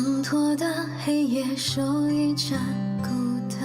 掌舵的黑夜手一盏孤灯。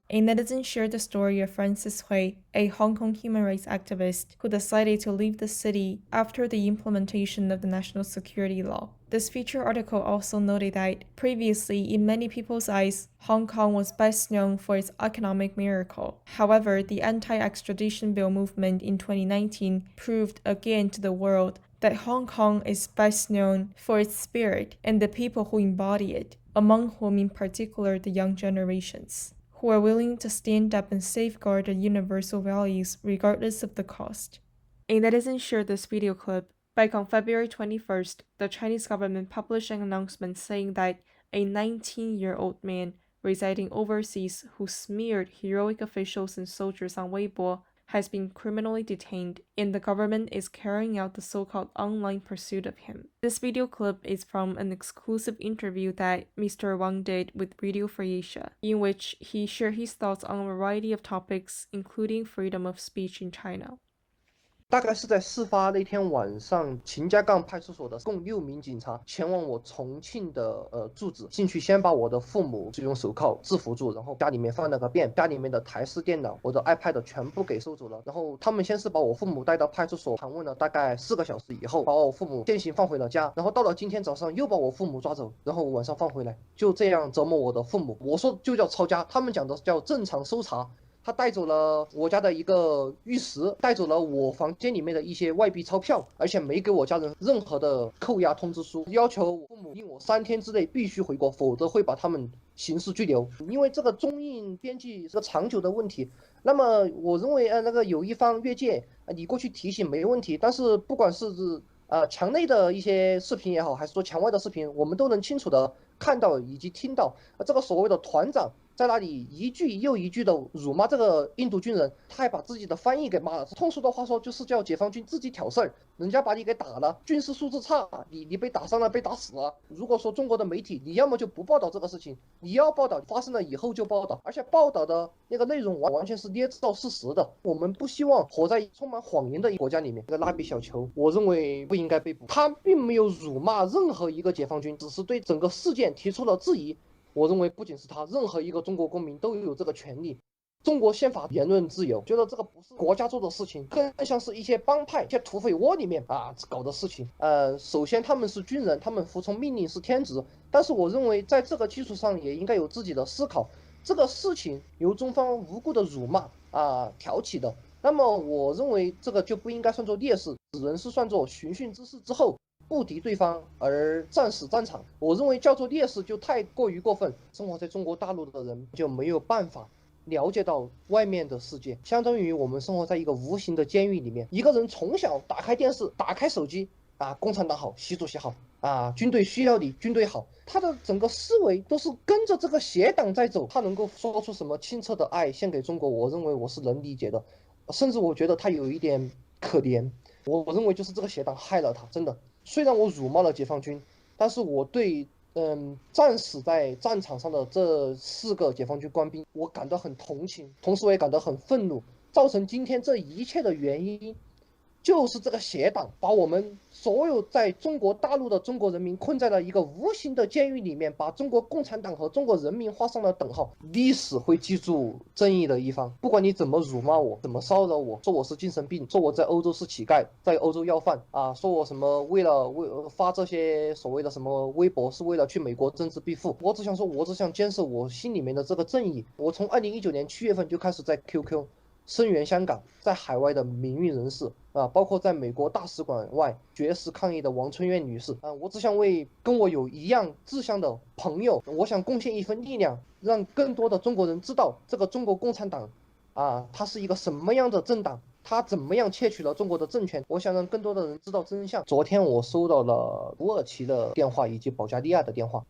A netizen shared the story of Francis Hui, a Hong Kong human rights activist who decided to leave the city after the implementation of the national security law. This feature article also noted that previously, in many people's eyes, Hong Kong was best known for its economic miracle. However, the anti-extradition bill movement in 2019 proved again to the world that Hong Kong is best known for its spirit and the people who embody it, among whom in particular the young generations, who are willing to stand up and safeguard the universal values regardless of the cost. A netizen shared this video clip. Back on February 21st, the Chinese government published an announcement saying that a 19-year-old man residing overseas who smeared heroic officials and soldiers on Weibo has been criminally detained, and the government is carrying out the so-called online pursuit of him. This video clip is from an exclusive interview that Mr. Wang did with Radio Free Asia, in which he shared his thoughts on a variety of topics, including freedom of speech in China. 大概是在事发那天晚上，秦家岗派出所的共6名警察前往我重庆的住址，进去先把我的父母用手铐制服住，然后家里面放了个遍，家里面的台式电脑、我的 iPad 全部给收走了。然后他们先是把我父母带到派出所盘问了大概4个小时以后，把我父母现行放回了家。然后到了今天早上又把我父母抓走，然后晚上放回来，就这样折磨我的父母。我说就叫抄家，他们讲的叫正常搜查。他带走了我家的一个玉石，带走了我房间里面的一些外币钞票，而且没给我家人任何的扣押通知书，要求我父母令我3天之内必须回国，否则会把他们刑事拘留。因为这个中印边际是个长久的问题，那么我认为那个有一方越界，你过去提醒没问题，但是不管是墙内的一些视频也好，还是说墙外的视频，我们都能清楚的看到以及听到这个所谓的团长在那里一句又一句的辱骂这个印度军人，他还把自己的翻译给骂了。通俗的话说，就是叫解放军自己挑事儿，人家把你给打了，军事素质差，你被打伤了，被打死了。如果说中国的媒体，你要么就不报道这个事情，你要报道发生了以后就报道，而且报道的那个内容完全是捏造事实的。我们不希望活在充满谎言的国家里面。这个蜡笔小球，我认为不应该被捕，他并没有辱骂任何一个解放军，只是对整个事件提出了质疑。我认为不仅是他，任何一个中国公民都有这个权利。中国宪法言论自由，觉得这个不是国家做的事情，更像是一些帮派、一些土匪窝里面搞的事情。首先他们是军人，他们服从命令是天职，但是我认为在这个基础上也应该有自己的思考。这个事情由中方无故的辱骂挑起的，那么我认为这个就不应该算作烈士，只能是算作寻衅滋事之后不敌对方而战死战场。我认为叫做烈士就太过于过分。生活在中国大陆的人就没有办法了解到外面的世界，相当于我们生活在一个无形的监狱里面。一个人从小打开电视、打开手机共产党好，习主席好军队需要你，军队好，他的整个思维都是跟着这个邪党在走。他能够说出什么清澈的爱献给中国，我认为我是能理解的，甚至我觉得他有一点可怜。我认为就是这个邪党害了他，真的。虽然我辱骂了解放军，但是我对战死在战场上的这4个解放军官兵，我感到很同情，同时我也感到很愤怒。造成今天这一切的原因，就是这个邪党把我们所有在中国大陆的中国人民困在了一个无形的监狱里面，把中国共产党和中国人民画上了等号。历史会记住正义的一方，不管你怎么辱骂我，怎么骚扰我，说我是精神病，说我在欧洲是乞丐，在欧洲要饭说我什么为发这些所谓的什么微博是为了去美国政治庇护，我只想说，我只想坚守我心里面的这个正义。我从2019年7月份就开始在 QQ声援香港在海外的民运人士包括在美国大使馆外绝食抗议的王春苑女士我只想为跟我有一样志向的朋友，我想贡献一份力量，让更多的中国人知道这个中国共产党它是一个什么样的政党，他怎么样窃取了中国的政权。我想让更多的人知道真相。昨天我收到了土耳其的电话以及保加利亚的电话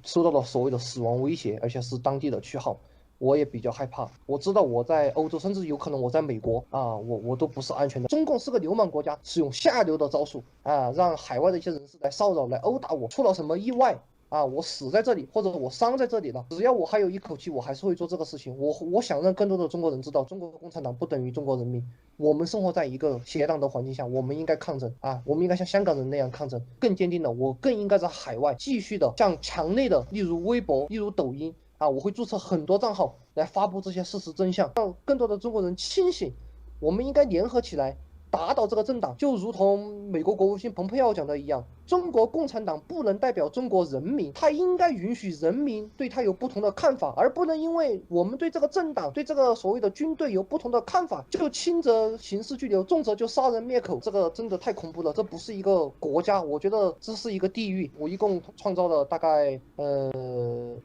收到了所谓的死亡威胁，而且是当地的区号。我也比较害怕，我知道我在欧洲，甚至有可能我在美国我都不是安全的。中共是个流氓国家，使用下流的招数让海外的一些人士来骚扰、来殴打我。出了什么意外我死在这里，或者我伤在这里了，只要我还有一口气，我还是会做这个事情。我想让更多的中国人知道，中国共产党不等于中国人民，我们生活在一个邪党的环境下，我们应该抗争我们应该像香港人那样抗争，更坚定的，我更应该在海外继续的向墙内的，例如微博，例如抖音我会注册很多账号来发布这些事实真相，让更多的中国人清醒。我们应该联合起来打倒这个政党，就如同美国国务卿蓬佩奥讲的一样，中国共产党不能代表中国人民，他应该允许人民对他有不同的看法，而不能因为我们对这个政党、对这个所谓的军队有不同的看法，就轻则刑事拘留，重则就杀人灭口。这个真的太恐怖了，这不是一个国家，我觉得这是一个地狱。我一共创造了大概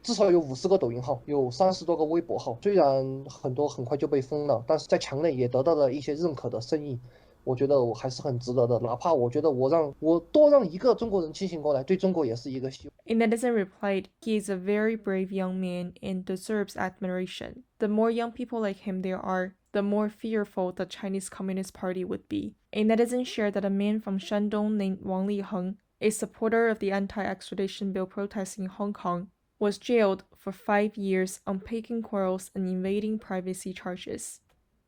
至少有50个抖音号，有30多个微博号，虽然很多很快就被封了，但是在墙内也得到了一些认可的声音。我觉得我还是很值得的，哪怕我觉得我多让一个中国人清醒过来，对中国也是一个希望。A netizen replied, "He is a very brave young man and deserves admiration. The more young people like him there are, the more fearful the Chinese Communist Party would be." A netizen shared that a man from Shandong named Wang Liheng, a supporter of the anti-extradition bill protesting in Hong Kong, was jailed for 5 years on picking quarrels and invading privacy charges.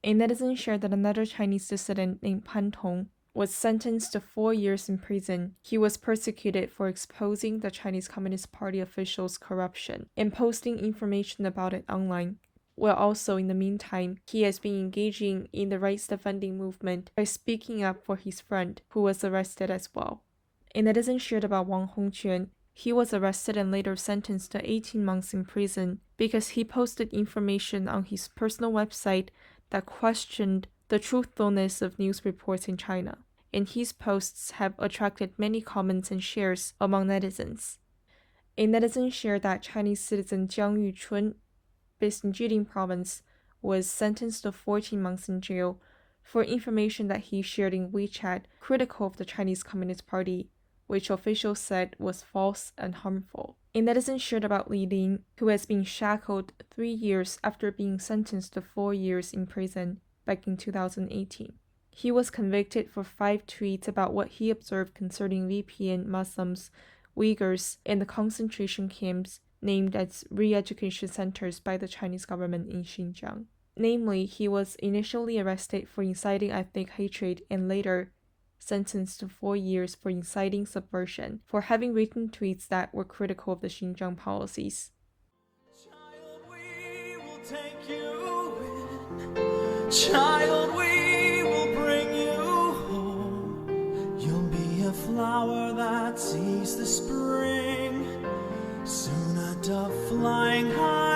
A netizen shared that another Chinese dissident named Pan Tong was sentenced to 4 years in prison. He was persecuted for exposing the Chinese Communist Party officials' corruption and posting information about it online. While also, in the meantime, he has been engaging in the rights defending movement by speaking up for his friend, who was arrested as well. A netizen shared about Wang Hongquan. He was arrested and later sentenced to 18 months in prison because he posted information on his personal website that questioned the truthfulness of news reports in China, and his posts have attracted many comments and shares among netizens. A netizen shared that Chinese citizen Jiang Yuchun, based in Jilin province, was sentenced to 14 months in jail for information that he shared in WeChat critical of the Chinese Communist Party, which officials said was false and harmful. A netizen shared about Li Ling, who has been shackled 3 years after being sentenced to 4 years in prison back in 2018. He was convicted for 5 tweets about what he observed concerning VPN Muslims, Uyghurs, and the concentration camps named as re-education centers by the Chinese government in Xinjiang. Namely, he was initially arrested for inciting ethnic hatred and later sentenced to 4 years for inciting subversion for having written tweets that were critical of the Xinjiang policies. Child, we will take you in. Child, we will bring you home. You'll be a flower that sees the spring. Soon a dove flying high